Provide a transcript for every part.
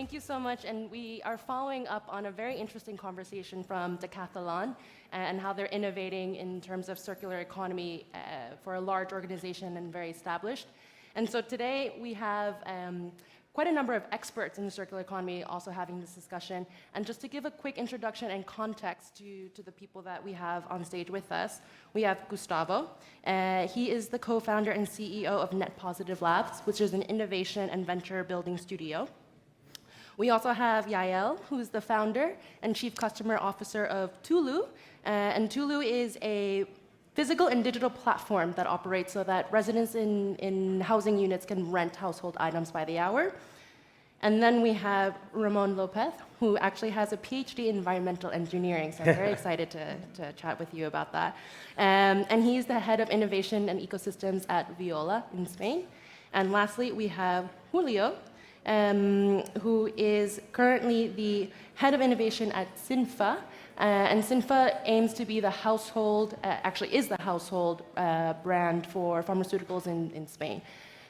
Thank you so much. And we are following up on a very interesting conversation from Decathlon and how they're innovating in terms of circular economy for a large organization and very established. And so today we have quite a number of experts in the circular economy also having this discussion. And just to give a quick introduction and context to the people that we have on stage with us, we have Gustavo. He is the co-founder and CEO of Net Positive Labs, which is an innovation and venture building studio. We also have Yael, who's the founder and chief customer officer of Tulu. And Tulu is a physical and digital platform that operates so that residents in housing units can rent household items by the hour. And then we have Ramon Lopez, who actually has a PhD in environmental engineering. So I'm very excited to chat with you about that. And he's the head of innovation and ecosystems at Viola in Spain. And lastly, we have Julio, who is currently the head of innovation at Sinfa. And Sinfa aims to be the household, actually is the household brand for pharmaceuticals in Spain.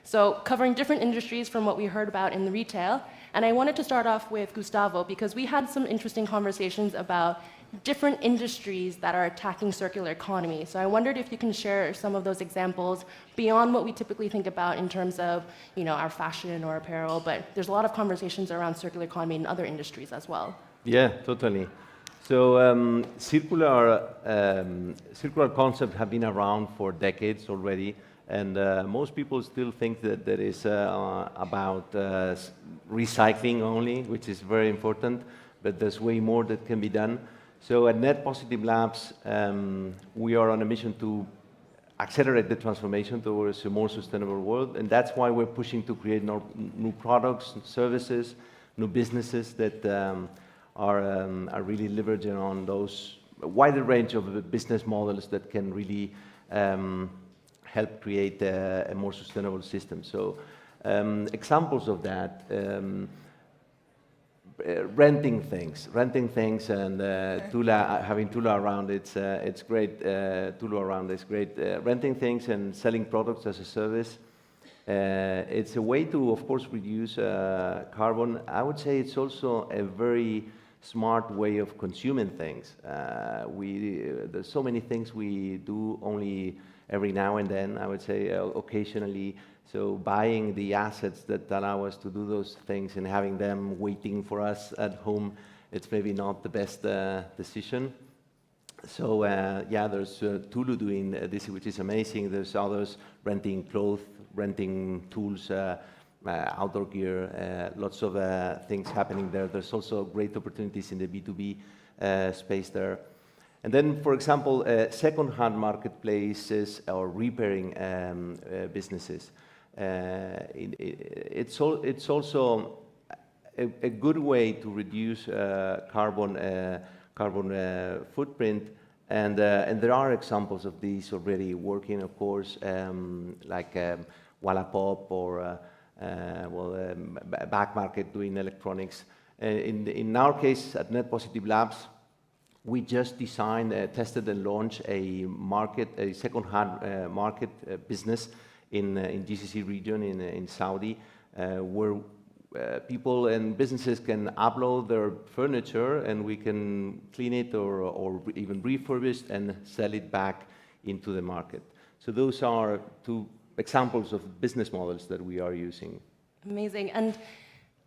So covering different industries from what we heard about in the retail. And I wanted to start off with Gustavo because we had some interesting conversations about different industries that are attacking circular economy. So I wondered if you can share some of those examples beyond what we typically think about in terms of, our fashion or apparel, but there's a lot of conversations around circular economy in other industries as well. Yeah, totally. So circular concepts have been around for decades already, and most people still think that that is about recycling only, which is very important, but there's way more that can be done. So at Net Positive Labs, we are on a mission to accelerate the transformation towards a more sustainable world, and that's why we're pushing to create new products, services, new businesses that are really leveraging on those wider range of business models that can really help create a more sustainable system. So examples of that, renting things, and Tula, having Tula around, it's great. Tula around is great. Renting things and selling products as a service. It's a way to, of course, reduce carbon. I would say it's also a very smart way of consuming things. There's so many things we do only every now and then, I would say occasionally. So buying the assets that allow us to do those things and having them waiting for us at home, it's maybe not the best decision. So yeah, there's Tulu doing this, which is amazing. There's others renting clothes, renting tools, outdoor gear, lots of things happening there. There's also great opportunities in the B2B space there. And then, for example, second-hand marketplaces or repairing businesses. It's also a good way to reduce carbon footprint, and there are examples of these already working, of course, like Wallapop or Back Market doing electronics. In our case, at Net Positive Labs, we just designed, tested, and launched a second-hand market business in GCC region in Saudi, where people and businesses can upload their furniture and we can clean it or even refurbish and sell it back into the market. So those are two examples of business models that we are using. Amazing. And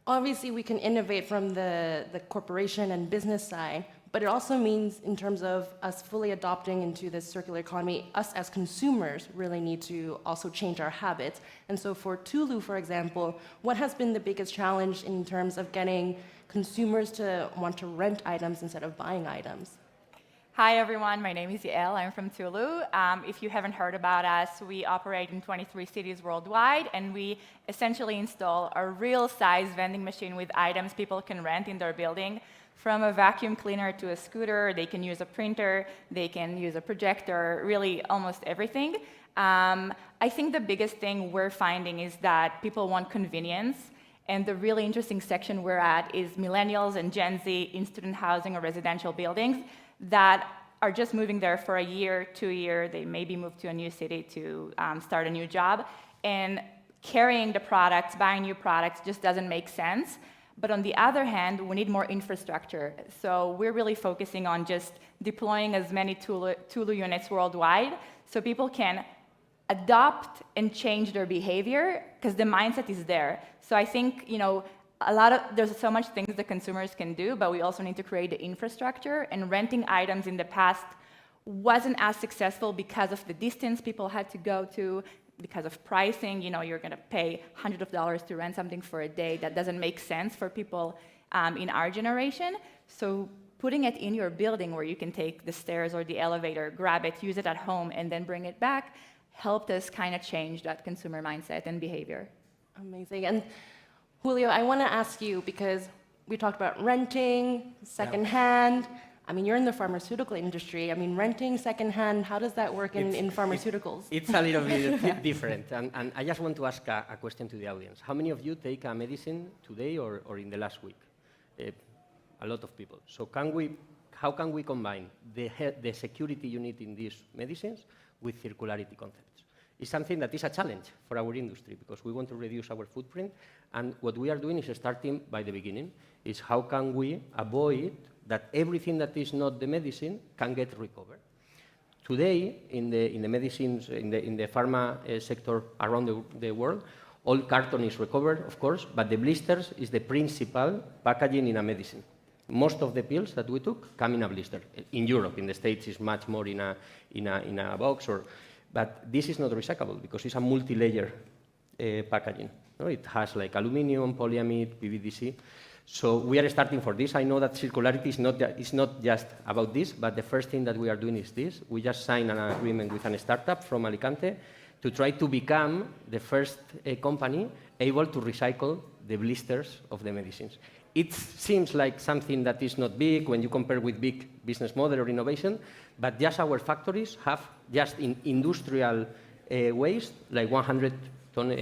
obviously we can innovate from the corporation and business side, but it also means in terms of us fully adopting into this circular economy, us as consumers really need to also change our habits. And so for Tulu, for example, what has been the biggest challenge in terms of getting consumers to want to rent items instead of buying items? Hi everyone, my name is Yael, I'm from Tulu. If you haven't heard about us, we operate in 23 cities worldwide, and we essentially install a real-size vending machine with items people can rent in their building. From a vacuum cleaner to a scooter, they can use a printer, they can use a projector, really almost everything. I think the biggest thing we're finding is that people want convenience, and the really interesting section we're at is millennials and Gen Z in student housing or residential buildings that are just moving there for a year, 2 years, they maybe move to a new city to start a new job, and carrying the products, buying new products just doesn't make sense. But on the other hand, we need more infrastructure. So we're really focusing on just deploying as many Tulu units worldwide so people can adopt and change their behavior because the mindset is there. So I think, there's so much things that consumers can do, but we also need to create the infrastructure, and renting items in the past wasn't as successful because of the distance people had to go to, because of pricing. You're going to pay hundreds of dollars to rent something for a day. That doesn't make sense for people in our generation. So putting it in your building where you can take the stairs or the elevator, grab it, use it at home, and then bring it back helped us kind of change that consumer mindset and behavior. Amazing. And Julio, I want to ask you, because we talked about renting, secondhand. I mean, you're in the pharmaceutical industry. I mean, renting secondhand, how does that work in pharmaceuticals? It's a little bit different. And I just want to ask a question to the audience. How many of you take a medicine today or in the last week? A lot of people. So how can we combine the security you need in these medicines with circularity concepts? It's something that is a challenge for our industry because we want to reduce our footprint. And what we are doing is starting by the beginning, is how can we avoid that everything that is not the medicine can get recovered. Today, in the medicines, in the pharma sector around the world, all carton is recovered, of course, but the blisters is the principal packaging in a medicine. Most of the pills that we took come in a blister. In Europe, in the States, it's much more in a box. But this is not recyclable because it's a multi-layer packaging. No? It has like aluminum, polyamide, PVDC. So we are starting for this. I know that circularity is not just about this, but the first thing that we are doing is this. We just signed an agreement with a startup from Alicante to try to become the first company able to recycle the blisters of the medicines. It seems like something that is not big when you compare with big business model or innovation, but just our factories have just in industrial waste like 100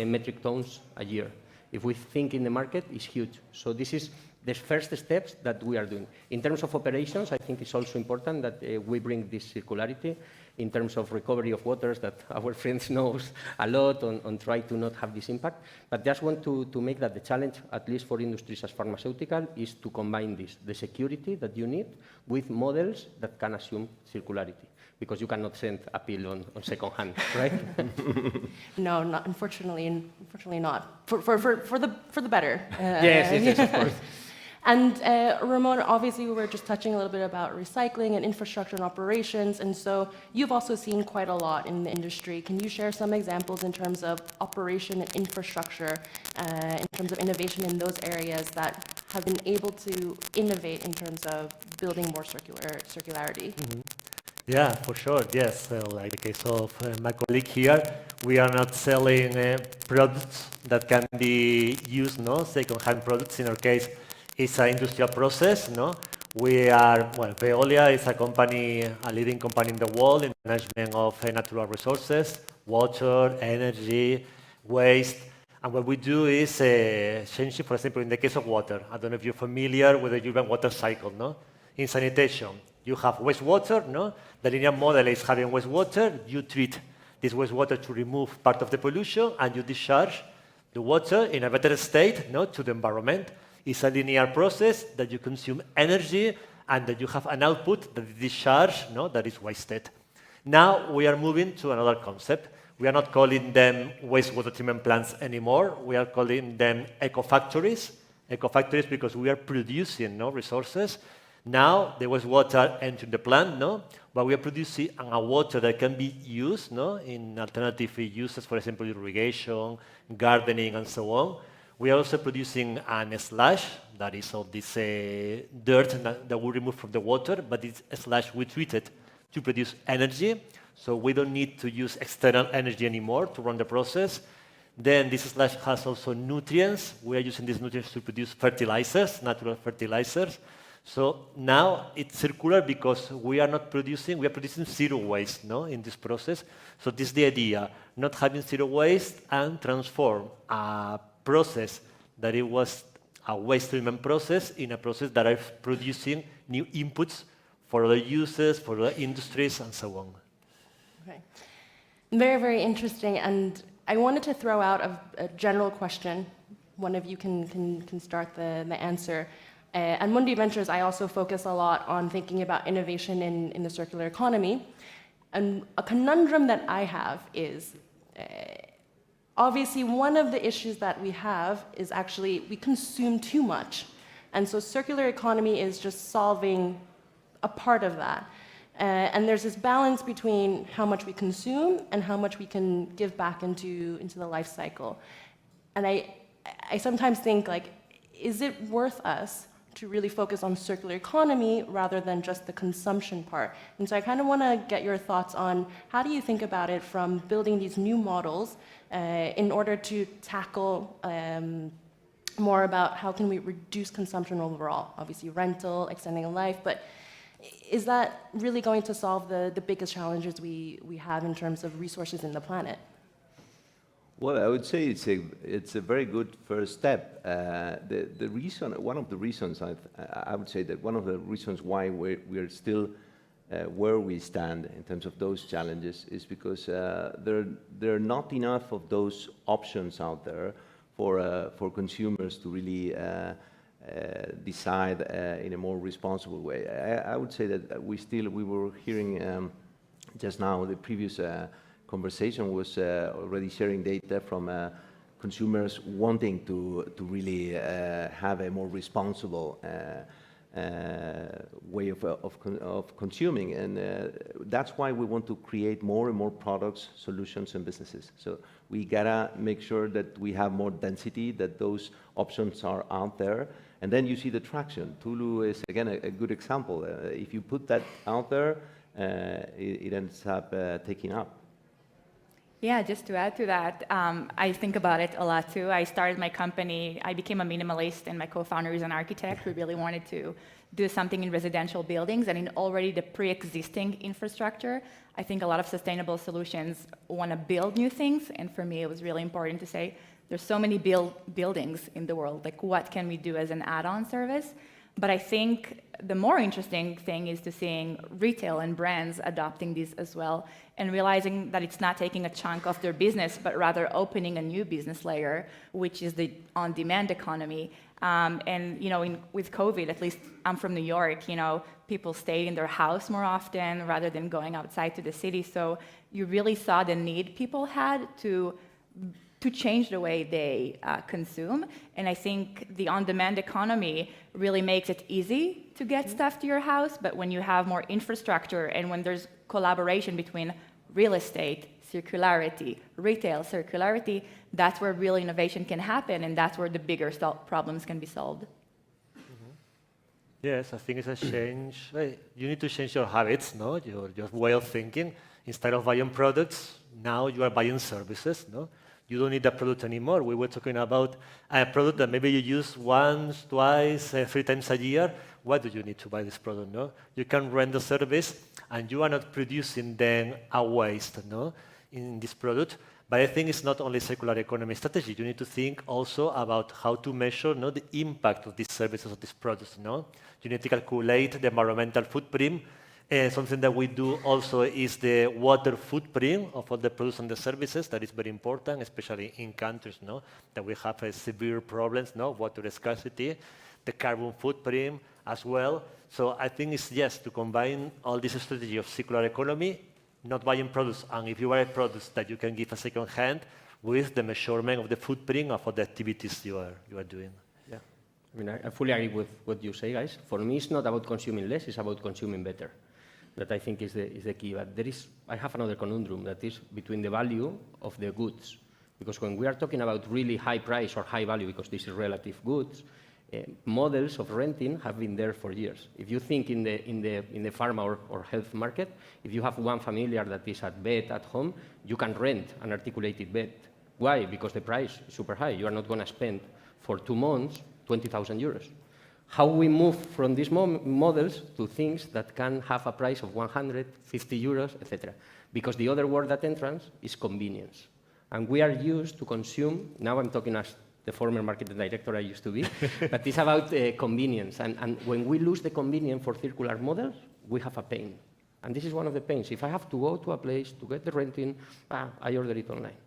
metric tons a year. If we think in the market, it's huge. So this is the first steps that we are doing. In terms of operations, I think it's also important that we bring this circularity in terms of recovery of waters that our friends knows a lot on try to not have this impact. But just want to make that the challenge, at least for industries as pharmaceutical, is to combine this, the security that you need with models that can assume circularity. Because you cannot send a pill on second hand, right? No, not unfortunately not. For the better. Yes, of course. And Ramon, obviously we were just touching a little bit about recycling and infrastructure and operations, and so you've also seen quite a lot in the industry. Can you share some examples in terms of operation and infrastructure, in terms of innovation in those areas that have been able to innovate in terms of building more circularity? Mm-hmm. Yeah, for sure, yes. Like the case of my colleague here, we are not selling products that can be used, second-hand products. In our case, it's an industrial process, We are, Veolia is a company, a leading company in the world in management of natural resources, water, energy, waste. And what we do is changing, for example, in the case of water. I don't know if you're familiar with the urban water cycle, In sanitation, you have wastewater, The linear model is having wastewater. You treat this wastewater to remove part of the pollution, and you discharge the water in a better state, to the environment. It's a linear process that you consume energy and that you have an output that is discharged, that is wasted. Now we are moving to another concept. We are not calling them wastewater treatment plants anymore. We are calling them eco-factories. Eco-factories because we are producing resources. Now the wastewater enters the plant, but we are producing a water that can be used in alternative uses, for example, irrigation, gardening, and so on. We are also producing a sludge that is all this dirt that we remove from the water, but it's a sludge we treated to produce energy, so we don't need to use external energy anymore to run the process. Then this sludge has also nutrients. We are using these nutrients to produce fertilizers, natural fertilizers. So now it's circular because we are producing zero waste in this process. So this is the idea, not having zero waste and transform a process that it was a waste treatment process in a process that is producing new inputs for other uses, for other industries, and so on. Okay. Very, very interesting. And I wanted to throw out a general question one of you can start the answer. At Mundi Ventures, I also focus a lot on thinking about innovation in the circular economy. And a conundrum that I have is, obviously one of the issues that we have is actually we consume too much. And so circular economy is just solving a part of that. And there's this balance between how much we consume and how much we can give back into the life cycle. And I sometimes think, like, is it worth us to really focus on circular economy rather than just the consumption part? And so I kind of want to get your thoughts on how do you think about it from building these new models in order to tackle more about how can we reduce consumption overall? Obviously rental, extending life, but is that really going to solve the biggest challenges we have in terms of resources in the planet? Well, I would say it's a very good first step. The reason, one of the reasons, I would say that one of the reasons why we're still where we stand in terms of those challenges is because there are not enough of those options out there for consumers to really decide in a more responsible way. I would say that we were hearing just now the previous conversation was already sharing data from consumers wanting to really have a more responsible way of consuming, and that's why we want to create more and more products, solutions, and businesses. So we gotta make sure that we have more density, that those options are out there, and then you see the traction. Tulu is again a good example. If you put that out there, it ends up taking up. Yeah, just to add to that, I think about it a lot too. I started my company, I became a minimalist, and my co-founder is an architect. We really wanted to do something in residential buildings and in already the pre-existing infrastructure. I think a lot of sustainable solutions want to build new things, and for me it was really important to say, there's so many buildings in the world, like what can we do as an add-on service? But I think the more interesting thing is to seeing retail and brands adopting these as well and realizing that it's not taking a chunk of their business, but rather opening a new business layer, which is the on-demand economy. And with COVID, at least I'm from New York, people stayed in their house more often rather than going outside to the city. So you really saw the need people had to change the way they consume. And I think the on-demand economy really makes it easy to get stuff to your house, but when you have more infrastructure and when there's collaboration between real estate, circularity, retail, circularity, that's where real innovation can happen, and that's where the bigger problems can be solved. Yes, I think it's a change. You need to change your habits, no? Your way of thinking. Instead of buying products, now you are buying services, no? You don't need that product anymore. We were talking about a product that maybe you use once, twice, 3 times a year. Why do you need to buy this product? No, you can rent the service, and you are not producing then a waste, no, in this product. But I think it's not only circular economy strategy. You need to think also about how to measure, no, the impact of these services, of these products. No, you need to calculate the environmental footprint. Something that we do also is the water footprint of all the products and the services. That is very important, especially in countries, no, that we have severe problems, no, water scarcity, the carbon footprint as well. So I think it's just to combine all this strategy of circular economy, not buying products, and if you buy products that you can give a second hand with the measurement of the footprint of all the activities you are doing. Yeah. I mean, I fully agree with what you say, guys. For me, it's not about consuming less; it's about consuming better. That I think is the key. But I have another conundrum that is between the value of the goods, because when we are talking about really high price or high value, because this is relative goods, models of renting have been there for years. If you think in the pharma or health market, if you have one familiar that is at bed at home, you can rent an articulated bed. Why? Because the price is super high. You are not going to spend for 2 months 20,000 euros. How we move from these models to things that can have a price of 150 euros, etc. Because the other word that enters is convenience. And we are used to consume, now I'm talking as the former marketing director I used to be, but it's about convenience. And when we lose the convenience for circular models, we have a pain. And this is one of the pains. If I have to go to a place to get the renting, I order it online.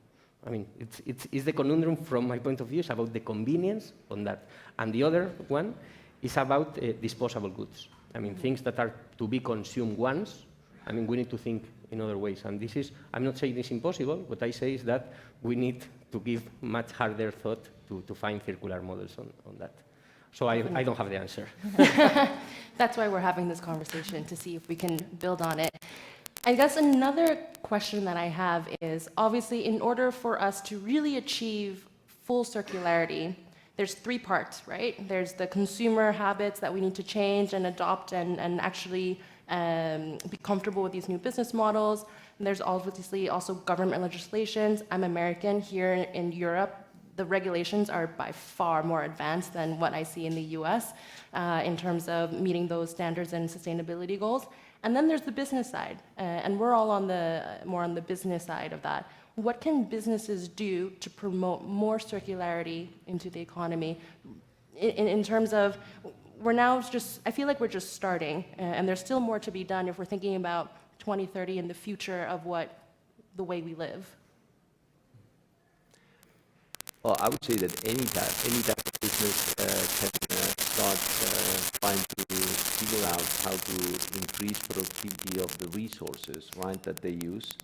I mean, it's the conundrum from my point of view. It's about the convenience on that. And the other one is about disposable goods. I mean, things that are to be consumed once. I mean, we need to think in other ways. And this is, I'm not saying it's impossible. What I say is that we need to give much harder thought to find circular models on that. So I don't have the answer. That's why we're having this conversation, to see if we can build on it. I guess another question that I have is, obviously, in order for us to really achieve full circularity, there's three parts, right? There's the consumer habits that we need to change and adopt and actually be comfortable with these new business models. And there's obviously also government legislations. I'm American. Here in Europe, the regulations are by far more advanced than what I see in the US in terms of meeting those standards and sustainability goals. And then there's the business side, and we're all on more on the business side of that. What can businesses do to promote more circularity into the economy in terms of, I feel like we're just starting, and there's still more to be done if we're thinking about 2030 and the future of the way we live? Well, I would say that any type of business can start trying to figure out how to increase productivity of the resources, right, that they use.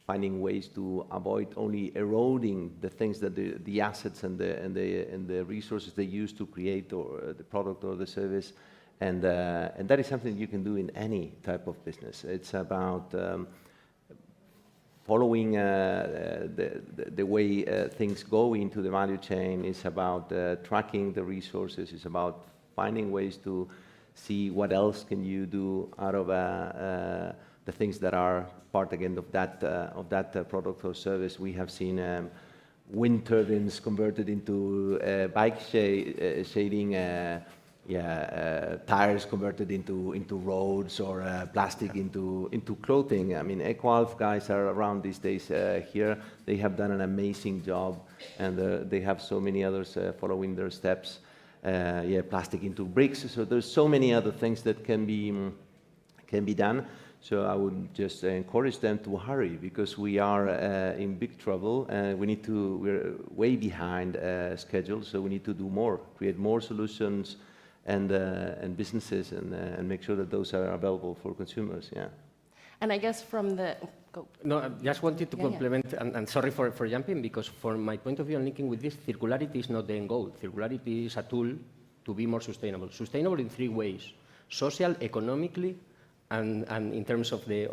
Finding ways to avoid only eroding the things that the assets and the resources they use to create or the product or the service, and that is something you can do in any type of business. It's about following the way things go into the value chain. It's about tracking the resources. It's about finding ways to see what else can you do out of the things that are part again of that product or service. We have seen wind turbines converted into bike shading, tires converted into roads, or plastic into clothing. I mean, EcoAlf guys are around these days here. They have done an amazing job, and they have so many others following their steps. Plastic into bricks. So there's so many other things that can be done. So I would just encourage them to hurry, because we are in big trouble. We're way behind schedule, so we need to do more, create more solutions and businesses, and make sure that those are available for consumers. Yeah. And I guess from the No, I just wanted to complement, and sorry for jumping, because from my point of view and linking with this, circularity is not the end goal. Circularity is a tool to be more sustainable. Sustainable in three ways: social, economically, and in terms of the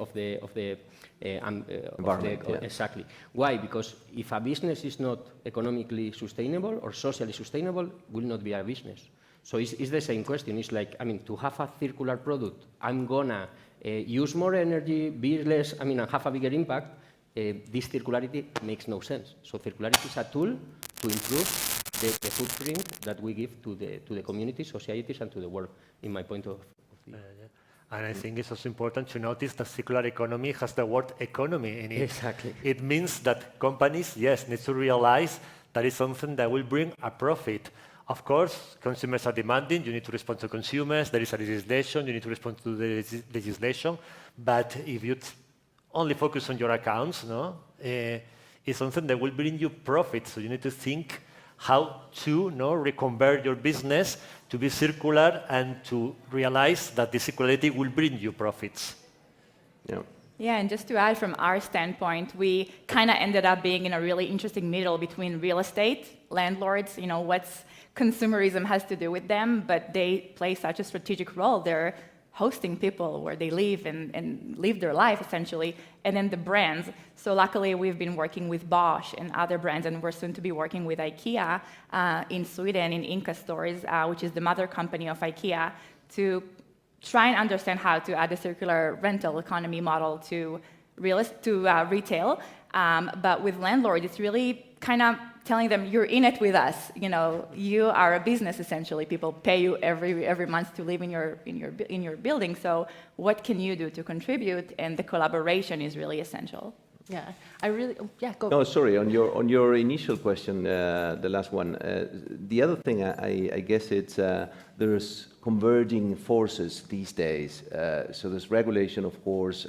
environment. Exactly. Why? Because if a business is not economically sustainable or socially sustainable, will not be a business. So it's the same question. It's like, I mean, to have a circular product, I'm gonna use more energy, be less, and have a bigger impact. This circularity makes no sense. So circularity is a tool to improve the footprint that we give to the community, societies, and to the world, in my point of view. And I think it's also important to notice that circular economy has the word economy in it. Exactly. It means that companies, yes, need to realize that it's something that will bring a profit. Of course, consumers are demanding, you need to respond to consumers, there is a legislation, you need to respond to the legislation, but if you only focus on your accounts, it's something that will bring you profit, so you need to think how to reconvert your business to be circular and to realize that the circularity will bring you profits. Yeah, and just to add from our standpoint, we kind of ended up being in a really interesting middle between real estate, landlords, what's consumerism has to do with them, but they play such a strategic role. They're hosting people where they live and live their life, essentially, and then the brands. So luckily, we've been working with Bosch and other brands, and we're soon to be working with IKEA in Sweden, in Inca stores, which is the mother company of IKEA, to try and understand how to add a circular rental economy model to retail. But with landlords, it's really kind of telling them, you're in it with us. You are a business, essentially. People pay you every month to live in your building. So what can you do to contribute? And the collaboration is really essential. Yeah, go. No, sorry. On your initial question, the last one. The other thing, I guess it's there's converging forces these days. So there's regulation, of course,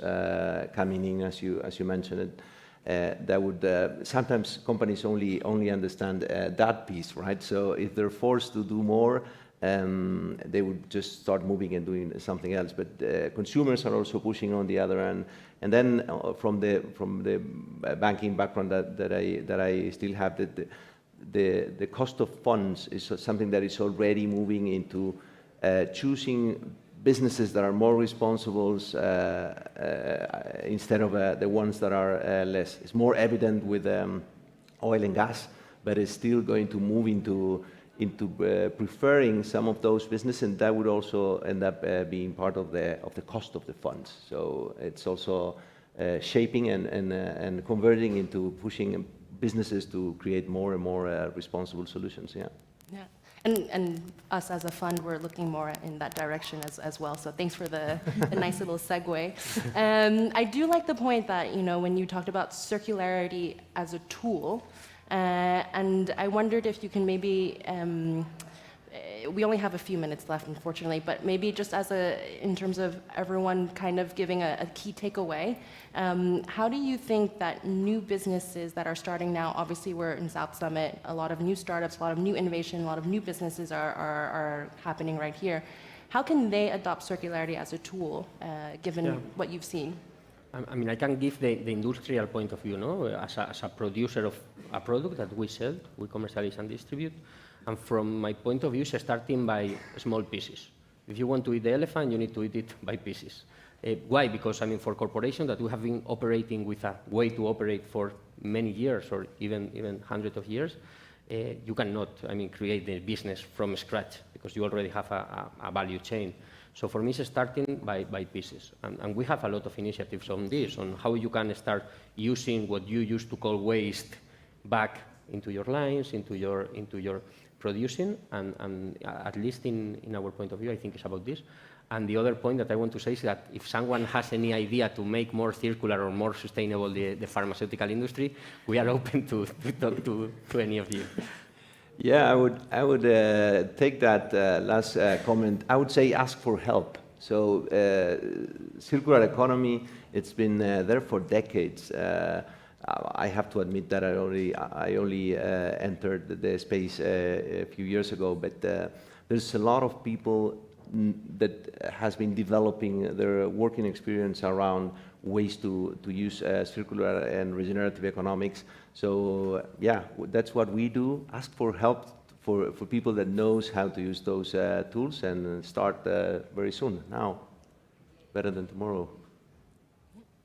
coming in, as you mentioned it. that would sometimes companies only understand that piece, right? So if they're forced to do more, they would just start moving and doing something else. But consumers are also pushing on the other end. And then from the banking background that I still have, the cost of funds is something that is already moving into choosing businesses that are more responsible instead of the ones that are less. It's more evident with oil and gas, but it's still going to move into preferring some of those businesses, and that would also end up being part of the cost of the funds. So it's also shaping and converting into pushing businesses to create more and more responsible solutions. Yeah. Yeah. And us as a fund, we're looking more in that direction as well. So thanks for the nice little segue. I do like the point that, when you talked about circularity as a tool, and I wondered if you can maybe, we only have a few minutes left, unfortunately, but maybe just in terms of everyone kind of giving a key takeaway, how do you think that new businesses that are starting now, obviously we're in South Summit, a lot of new startups, a lot of new innovation, a lot of new businesses are happening right here. How can they adopt circularity as a tool, given what you've seen? I mean, I can give the industrial point of view, no? As a producer of a product that we sell, we commercialize and distribute. And from my point of view, it's starting by small pieces. If you want to eat the elephant, you need to eat it by pieces. Why? Because, I mean, for corporations that we have been operating with a way to operate for many years or even hundreds of years, you cannot, create the business from scratch because you already have a value chain. So for me, it's starting by pieces. And we have a lot of initiatives on this, on how you can start using what you used to call waste back into your lines, into your producing, and at least in our point of view, I think it's about this. And the other point that I want to say is that if someone has any idea to make more circular or more sustainable the pharmaceutical industry, we are open to talk to any of you. Yeah, I would take that last comment. I would say ask for help. So circular economy, it's been there for decades. I have to admit that I only entered the space a few years ago, but there's a lot of people that has been developing their working experience around ways to use circular and regenerative economics. So yeah, that's what we do. Ask for help for people that knows how to use those tools, and start very soon, now, better than tomorrow.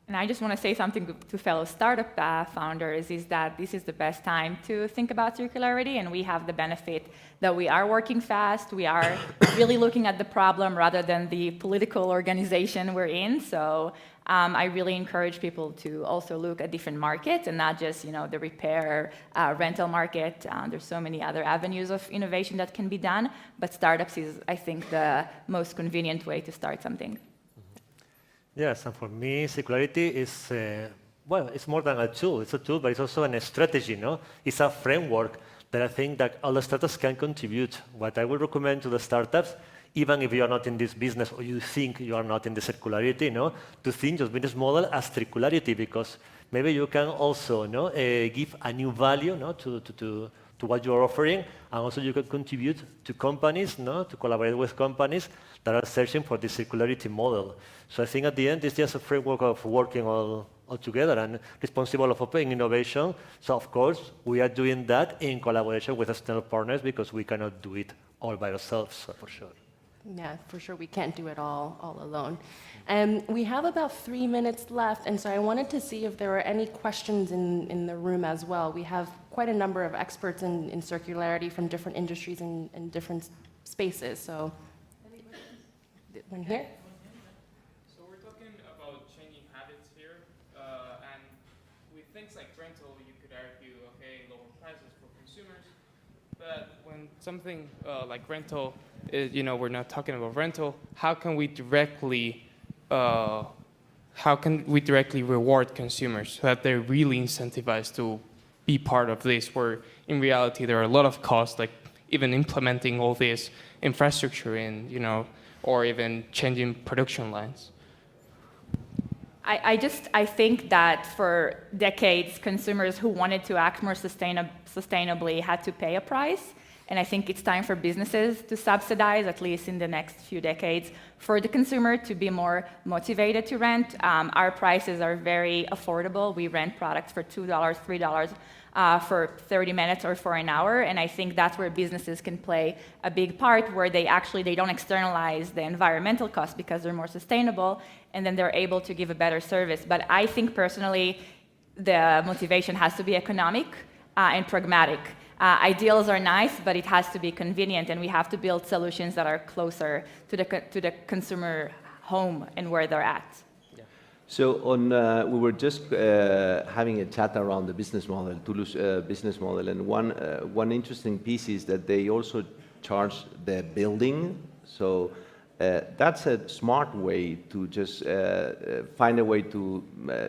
And I just want to say something to fellow startup founders, is that this is the best time to think about circularity, and we have the benefit that we are working fast, we are really looking at the problem rather than the political organization we're in. So I really encourage people to also look at different markets and not just the repair rental market. There's so many other avenues of innovation that can be done, but startups is, I think, the most convenient way to start something. Yes, and for me, circularity is, it's more than a tool. It's a tool, but it's also a strategy, no? It's a framework that I think that all the startups can contribute. What I would recommend to the startups, even if you are not in this business or you think you are not in the circularity, to think your business model as circularity, because maybe you can also give a new value to what you are offering, and also you can contribute to companies, to collaborate with companies that are searching for the circularity model. So I think at the end, it's just a framework of working all together and responsible of open innovation. So of course, we are doing that in collaboration with external partners, because we cannot do it all by ourselves, for sure. Yeah, for sure, we can't do it all alone. We have about 3 minutes left, and so I wanted to see if there were any questions in the room as well. We have quite a number of experts in circularity from different industries and different spaces. So, one here? So we're talking about changing habits here, and with things like rental, you could argue, okay, lower prices for consumers, but when something like rental, we're not talking about rental, how can we directly reward consumers so that they're really incentivized to be part of this, where in reality there are a lot of costs, like even implementing all this infrastructure in, or even changing production lines? I think that for decades, consumers who wanted to act more sustainably had to pay a price. And I think it's time for businesses to subsidize, at least in the next few decades, for the consumer to be more motivated to rent. Our prices are very affordable. We rent products for $2, $3 for 30 minutes or for an hour. And I think that's where businesses can play a big part, where they don't externalize the environmental costs because they're more sustainable, and then they're able to give a better service. But I think personally, the motivation has to be economic and pragmatic. Ideals are nice, but it has to be convenient, and we have to build solutions that are closer to the consumer home and where they're at. So we were just having a chat around the business model, Toulouse business model, and one interesting piece is that they also charge the building. So that's a smart way to just find a way to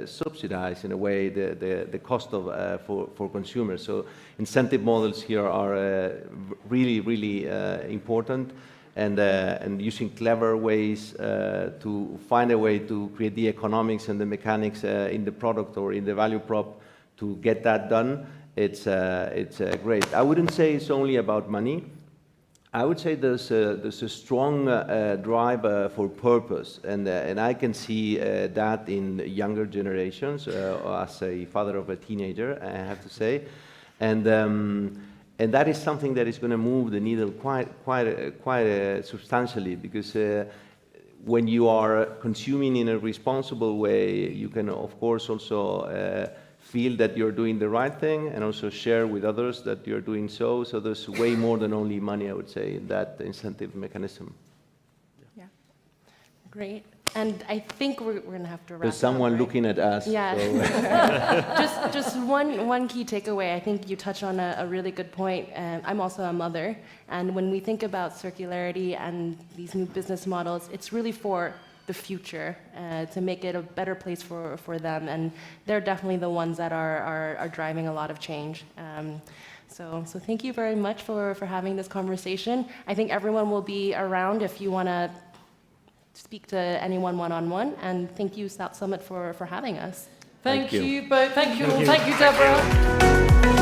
subsidize, in a way, the cost of for consumers. So incentive models here are really important. And using clever ways to find a way to create the economics and the mechanics in the product or in the value prop to get that done, it's great. I wouldn't say it's only about money. I would say there's a strong drive for purpose, and I can see that in younger generations. As a father of a teenager, I have to say, and that is something that is going to move the needle quite substantially, because when you are consuming in a responsible way, you can, of course, also feel that you're doing the right thing, and also share with others that you're doing so. So there's way more than only money, I would say, in that incentive mechanism. Yeah. Great. And I think we're going to have to wrap There's someone up, right? looking at us. Yeah. So. just one key takeaway. I think you touched on a really good point. I'm also a mother, and when we think about circularity and these new business models, it's really for the future, to make it a better place for them, and they're definitely the ones that are driving a lot of change. So thank you very much for having this conversation. I think everyone will be around if you want to speak to anyone one-on-one, and thank you, South Summit, for having us. Thank you. you both. Thank you all. Thank you, Deborah.